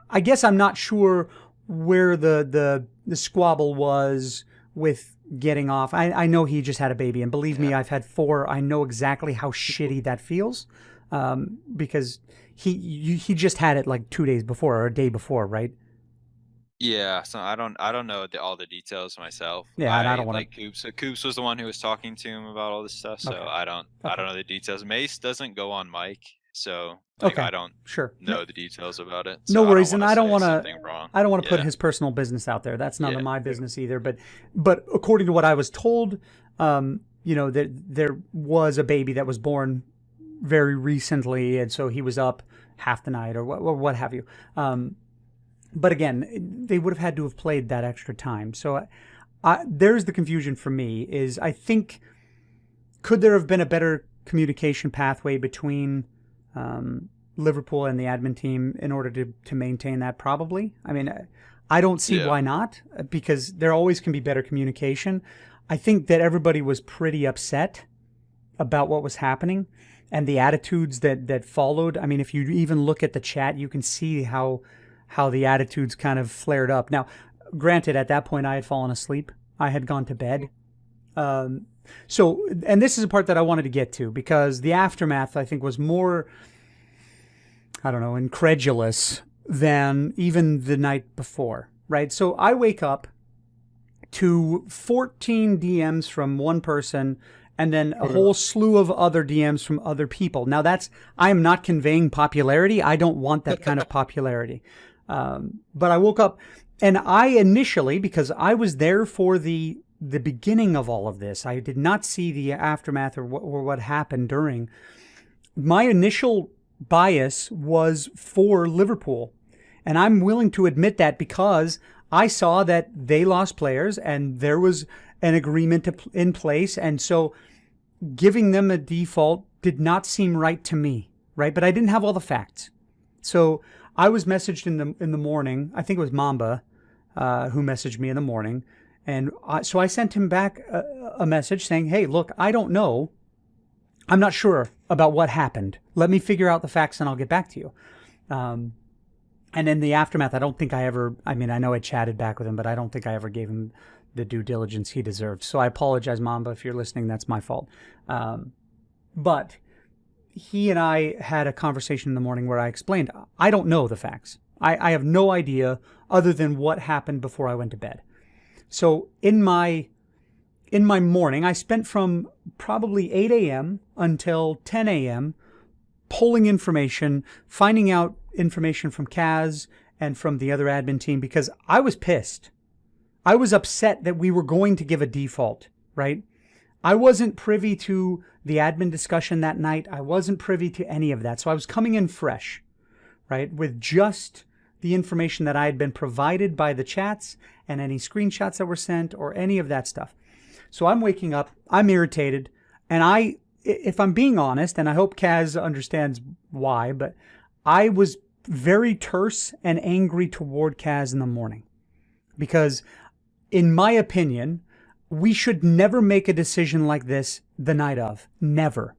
I guess I'm not sure where the squabble was with getting off. I know he just had a baby, and believe me, I've had 4. I know exactly how shitty that feels, because he just had it like 2 days before or a day before, right? Yeah, so I don't know all the details myself. Yeah, and I don't want like Coops. So Coops was the one who was talking to him about all this stuff. So I don't know the details. Mace doesn't go on mic, so I don't know the details about it. So no worries, and I don't want to put his personal business out there. That's none of my business either. But according to what I was told, that there was a baby that was born very recently, and so he was up half the night or what have you. But again, they would have had to have played that extra time. So there's the confusion for me, is I think, could there have been a better communication pathway between Liverpool and the admin team in order to maintain that? Probably. I mean, I don't see why not, because there always can be better communication. I think that everybody was pretty upset about what was happening and the attitudes that followed. I mean, if you even look at the chat, you can see how the attitudes kind of flared up. Now, granted, at that point, I had fallen asleep. I had gone to bed. So, and this is a part that I wanted to get to, because the aftermath, I think, was more, I don't know, incredulous than even the night before, right? So I wake up to 14 DMs from one person and then a whole slew of other DMs from other people. Now I am not conveying popularity. I don't want that kind of popularity. But I woke up, and I initially, because I was there for the beginning of all of this, I did not see the aftermath or what happened during. My initial bias was for Liverpool, and I'm willing to admit that, because I saw that they lost players and there was an agreement in place, and so giving them a default did not seem right to me, right? But I didn't have all the facts. So I was messaged in the morning. I think it was Mamba who messaged me in the morning, And so I sent him back a message saying, hey, look, I don't know. I'm not sure about what happened. Let me figure out the facts and I'll get back to you. And in the aftermath, I don't think I ever, I mean, I know I chatted back with him, but I don't think I ever gave him the due diligence he deserved. So I apologize, Mamba, if you're listening, that's my fault. But he and I had a conversation in the morning where I explained, I don't know the facts. I have no idea other than what happened before I went to bed. So in my morning, I spent from probably 8 a.m. until 10 a.m. pulling information, finding out information from Kaz and from the other admin team because I was pissed. I was upset that we were going to give a default, right? I wasn't privy to the admin discussion that night. I wasn't privy to any of that. So I was coming in fresh, right, with just the information that I had been provided by the chats and any screenshots that were sent or any of that stuff. So I'm waking up, I'm irritated, and if I'm being honest, and I hope Kaz understands why, but I was very terse and angry toward Kaz in the morning. Because, in my opinion, we should never make a decision like this the night of. Never.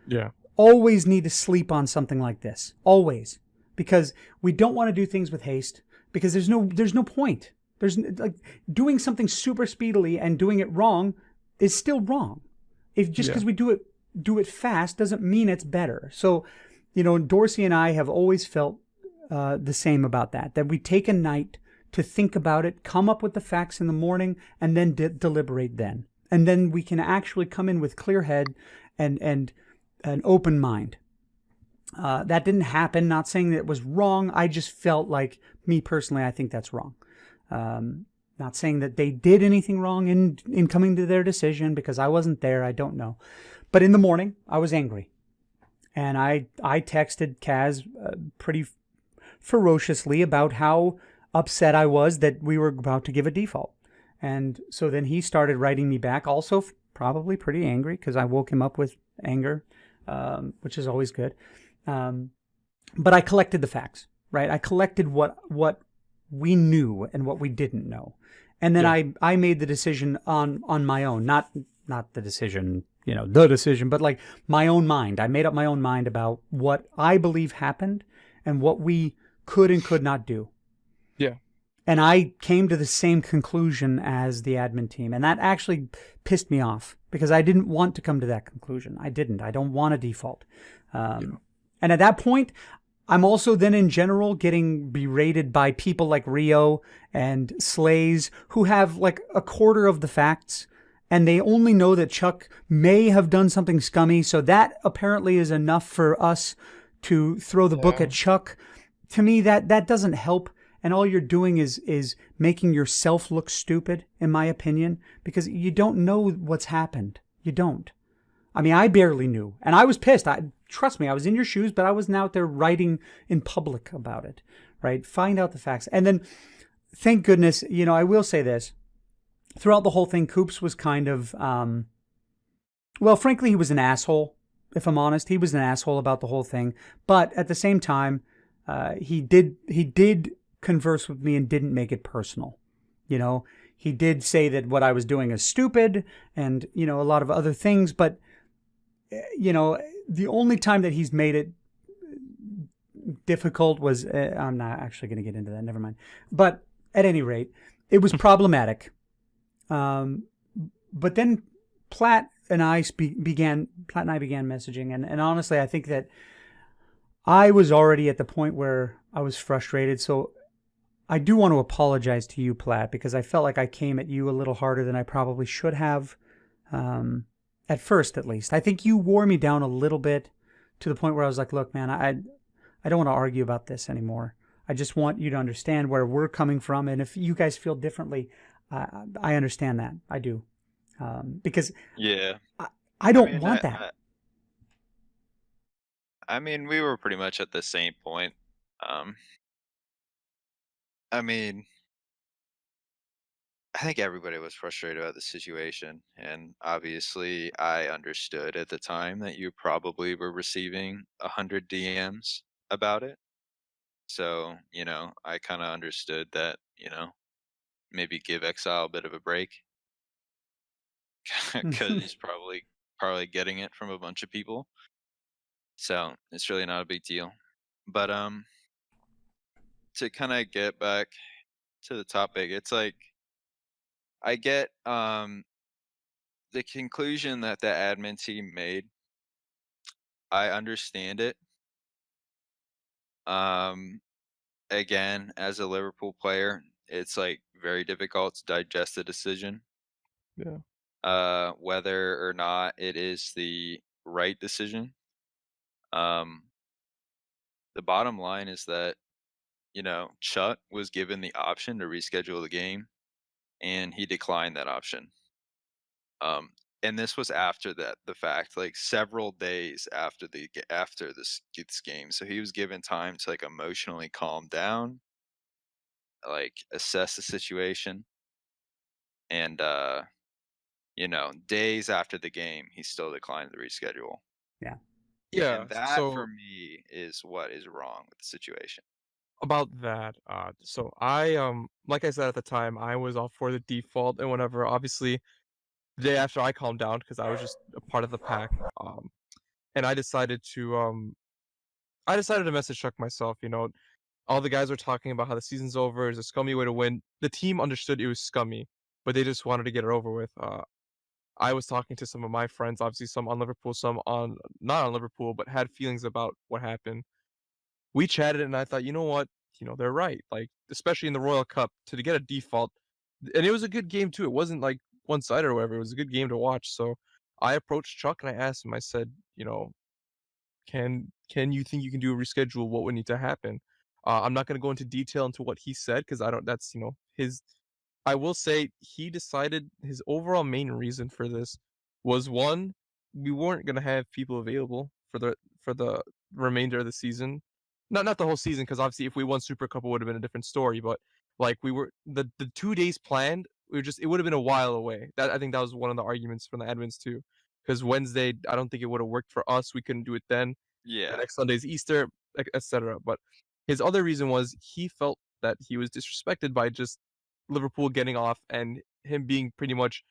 Yeah. Always need to sleep on something like this. Always. Because we don't want to do things with haste. Because there's no point. There's like doing something super speedily and doing it wrong is still wrong. If just because we do it fast doesn't mean it's better. So, Dorsey and I have always felt the same about that we take a night to think about it, come up with the facts in the morning, and then deliberate then. And then we can actually come in with clear head and an open mind. That didn't happen. Not saying that it was wrong. I just felt like, me personally, I think that's wrong. Not saying that they did anything wrong in coming to their decision because I wasn't there. I don't know. But in the morning, I was angry. And I texted Kaz pretty ferociously about how upset I was that we were about to give a default. And so then he started writing me back, also probably pretty angry because I woke him up with anger, which is always good. But I collected the facts, right? I collected what we knew and what we didn't know. And then I made the decision on my own, not the decision, the decision, but like my own mind. I made up my own mind about what I believe happened and what we could and could not do. Yeah. And I came to the same conclusion as the admin team. And that actually pissed me off because I didn't want to come to that conclusion. I don't want a default. And at that point, I'm also then in general getting berated by people like Rio and Slays who have like a quarter of the facts and they only know that Chuck may have done something scummy. So that apparently is enough for us to throw the book at Chuck. To me, that doesn't help. And all you're doing is making yourself look stupid, in my opinion, because you don't know what's happened. You don't. I mean, I barely knew. And I was pissed. Trust me, I was in your shoes, but I wasn't out there writing in public about it, right? Find out the facts. And then, thank goodness, I will say this. Throughout the whole thing, Coops was kind of, well, frankly, he was an asshole, if I'm honest. He was an asshole about the whole thing. But at the same time, he did converse with me and didn't make it personal. He did say that what I was doing is stupid and, a lot of other things. But, the only time that he's made it difficult was, I'm not actually going to get into that. Never mind. But at any rate, it was problematic. But then Platt and I began messaging. And honestly, I think that I was already at the point where I was frustrated. So I do want to apologize to you, Platt, because I felt like I came at you a little harder than I probably should have. At first, at least. I think you wore me down a little bit to the point where I was like, look, man, I don't want to argue about this anymore. I just want you to understand where we're coming from. And if you guys feel differently, I understand that. I do. Because I don't want that. I mean, we were pretty much at the same point. I think everybody was frustrated about the situation, and obviously I understood at the time that you probably were receiving 100 DMs about it. So, I kind of understood that, maybe give eKsiSLe a bit of a break because he's probably getting it from a bunch of people. So it's really not a big deal. But to kind of get back to the topic, it's like I get the conclusion that the admin team made. I understand it. Again, as a Liverpool player, it's like very difficult to digest the decision. Yeah. Whether or not it is the right decision. Um, the bottom line is that, Chuck was given the option to reschedule the game, and he declined that option. And this was after the fact, like several days after this game. So he was given time to like emotionally calm down, like assess the situation, and days after the game, he still declined the reschedule. Yeah. Yeah. And that for So me is what is wrong with the situation. about that, so I like I said at the time, I was all for the default and whatever. Obviously, the day after I calmed down because I was just a part of the pack. And I decided to message Chuck myself. All the guys were talking about how the season's over. It's a scummy way to win. The team understood it was scummy, but they just wanted to get it over with. I was talking to some of my friends, obviously some on Liverpool, some on not on Liverpool, but had feelings about what happened. We chatted, and I thought, you know what? They're right. Like, especially in the Royal Cup, to get a default, and it was a good game too. It wasn't like one-sided or whatever. It was a good game to watch. So I approached Chuck and I asked him. I said, can you think you can do a reschedule? What would need to happen? I'm not gonna go into detail into what he said because I don't. That's his. I will say he decided his overall main reason for this was one, we weren't gonna have people available for the remainder of the season. Not the whole season, because obviously if we won Super Cup it would have been a different story, but like we were the 2 days planned, it would have been a while away. I think that was one of the arguments from the admins too. Because Wednesday, I don't think it would have worked for us. We couldn't do it then. The Yeah. next Sunday's Easter, etc. But his other reason was he felt that he was disrespected by just Liverpool getting off and him being pretty much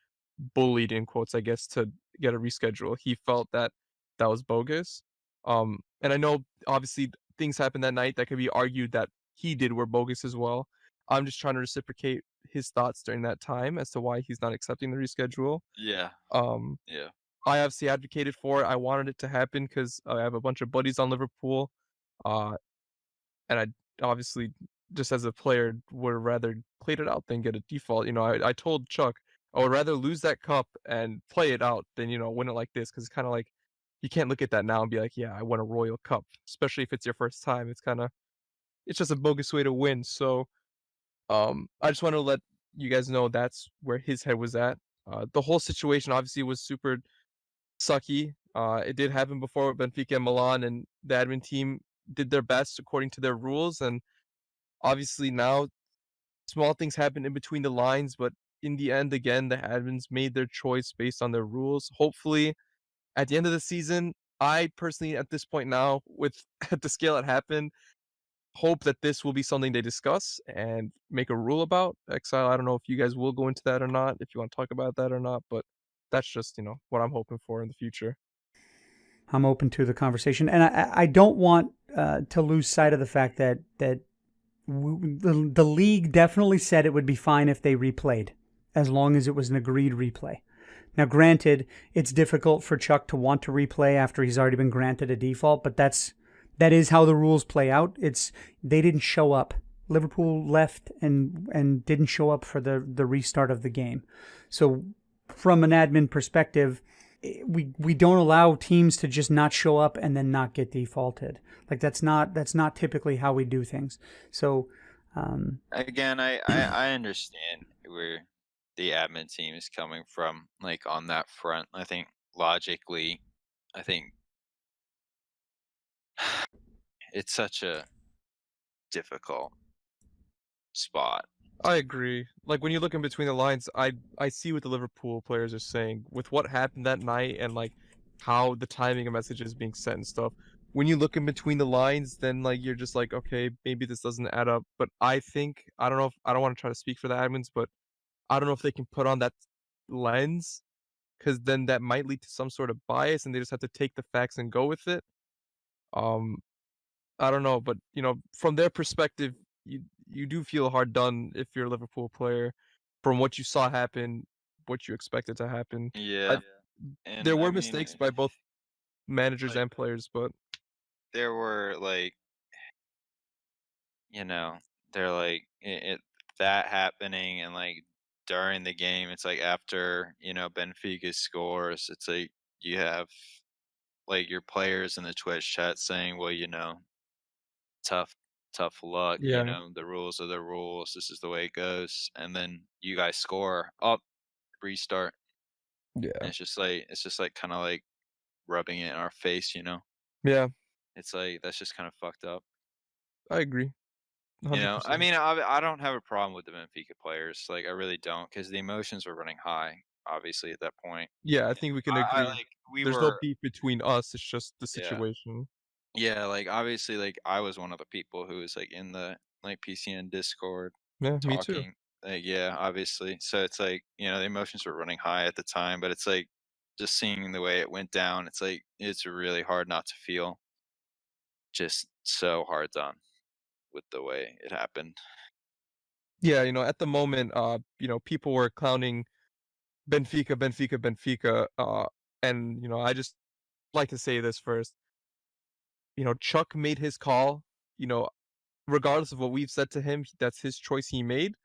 bullied in quotes, I guess, to get a reschedule. He felt that that was bogus. And I know obviously things happened that night that could be argued that he did were bogus as well. I'm just trying to reciprocate his thoughts during that time as to why he's not accepting the reschedule. Yeah. Um, Yeah. I obviously advocated for it. I wanted it to happen because I have a bunch of buddies on Liverpool. Uh, and I obviously, just as a player, would have rather played it out than get a default. I told Chuck I would rather lose that cup and play it out than win it like this, because it's kind of like you can't look at that now and be like, yeah, I won a Royal Cup, especially if it's your first time. It's just a bogus way to win. So I just want to let you guys know that's where his head was at. The whole situation obviously was super sucky. It did happen before with Benfica and Milan, and the admin team did their best according to their rules. And obviously now small things happen in between the lines, but in the end, again, the admins made their choice based on their rules. Hopefully, at the end of the season, I personally, at this point now, with at the scale it happened, hope that this will be something they discuss and make a rule about. eKsiSLe, I don't know if you guys will go into that or not, if you want to talk about that or not, but that's just, what I'm hoping for in the future. I'm open to the conversation, and I don't want to lose sight of the fact that the league definitely said it would be fine if they replayed, as long as it was an agreed replay. Now, granted, it's difficult for Chuck to want to replay after he's already been granted a default, but that is how the rules play out. They didn't show up. Liverpool left and didn't show up for the restart of the game. So, from an admin perspective, we don't allow teams to just not show up and then not get defaulted. Like that's not typically how we do things. So Again, I understand where the admin team is coming from, like on that front. I think logically, I think it's such a difficult spot. I agree. Like when you look in between the lines, I see what the Liverpool players are saying with what happened that night and like how the timing of messages being sent and stuff. when you look in between the lines, then like you're just like, okay, maybe this doesn't add up. But I think I don't know if I don't want to try to speak for the admins, but I don't know if they can put on that lens because then that might lead to some sort of bias, and they just have to take the facts and go with it. Um, I don't know, but from their perspective, you do feel hard done if you're a Liverpool player, from what you saw happen, what you expected to happen. Yeah, There and I were mean, mistakes by both managers like and players, but there were like, you know, they're like that happening, and like during the game, it's like after Benfica scores, it's like you have like your players in the Twitch chat saying, well, tough tough luck, yeah, the rules are the rules, this is the way it goes, and then you guys score up, restart, and yeah, it's just like kind of like rubbing it in our face. yeah. It's like that's just kind of fucked up. I agree, I 100%. mean, I don't have a problem with the Benfica players, like I really don't, because the emotions were running high, obviously at that point. Yeah, I think we can I agree. like we There's no were, beef between us. It's just the yeah. situation. Yeah, like obviously, like I was one of the people who was like in the like PCN Discord Yeah, me too. talking. Like, yeah, obviously. So it's like, the emotions were running high at the time, but it's like just seeing the way it went down, it's like it's really hard not to feel just so hard done with the way it happened. Yeah, at the moment, people were clowning Benfica, Benfica, Benfica, and I just like to say this first. Chuck made his call. You know, regardless of what we've said to him, that's his choice he made.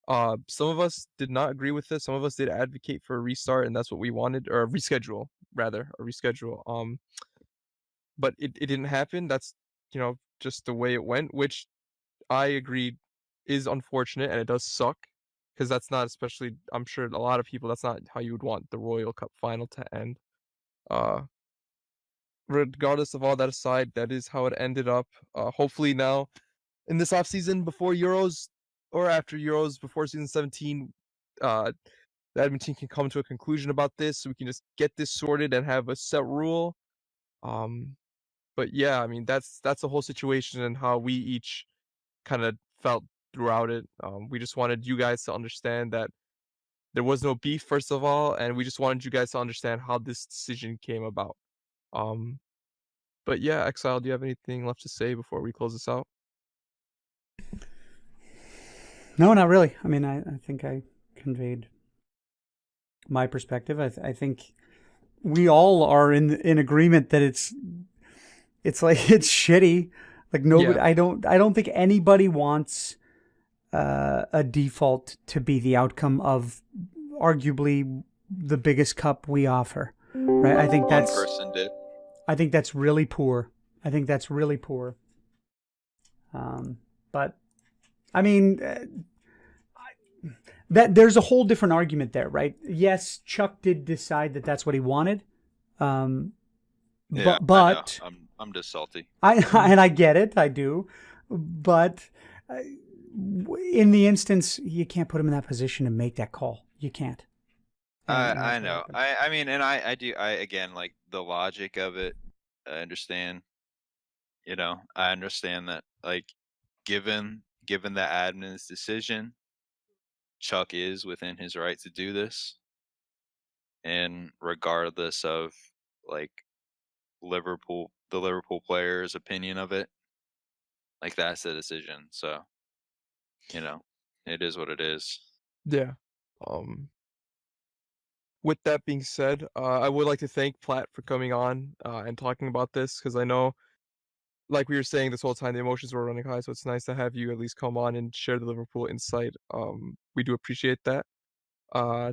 Some of us did not agree with this. Some of us did advocate for a restart, and that's what we wanted, or a reschedule, rather, a reschedule. But it didn't happen. That's just the way it went, which I agree is unfortunate, and it does suck because that's not, especially I'm sure a lot of people, that's not how you would want the Royal Cup final to end. Uh, Regardless of all that aside, that is how it ended up. Hopefully now in this off season before Euros or after Euros before season 17, uh, the admin team can come to a conclusion about this, so we can just get this sorted and have a set rule. Um, but yeah, I mean that's the whole situation and how we each kind of felt throughout it. We just wanted you guys to understand that there was no beef, first of all, and we just wanted you guys to understand how this decision came about. Um, but yeah, Exile, do you have anything left to say before we close this out? No, not really. I mean, I think I conveyed my perspective. I think we all are in agreement that it's like it's shitty. Like nobody, Yeah, I don't think anybody wants a default to be the outcome of arguably the biggest cup we offer. Right? I think One that's person did. really poor. I think that's really poor. But I mean, that there's a whole different argument there, right? Yes, Chuck did decide that that's what he wanted. Yeah, But I know. I'm just salty. and I get it, I do, but in the instance, you can't put him in that position to make that call. You can't. I know. I mean, and I do. I again, like the logic of it. I understand. I understand that. Like, given the admin's decision, Chuck is within his right to do this, and regardless of like the Liverpool player's opinion of it, like that's the decision. So it is what it is. yeah. Um, with that being said, I would like to thank Platt for coming on and talking about this because I know, like we were saying this whole time, the emotions were running high. So it's nice to have you at least come on and share the Liverpool insight. We do appreciate that.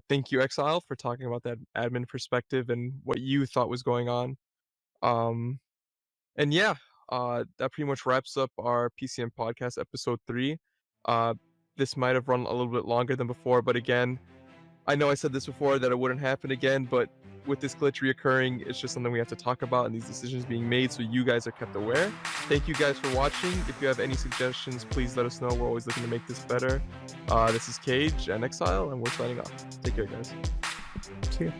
Thank you, Exile, for talking about that admin perspective and what you thought was going on. Um, and yeah, that pretty much wraps up our PCN podcast episode 3. Uh, this might have run a little bit longer than before, but again, I know I said this before that it wouldn't happen again, but with this glitch reoccurring, it's just something we have to talk about and these decisions being made so you guys are kept aware. Thank you guys for watching. If you have any suggestions, please let us know. We're always looking to make this better. This is Cage and Exile, and we're signing off. Take care, guys. See you.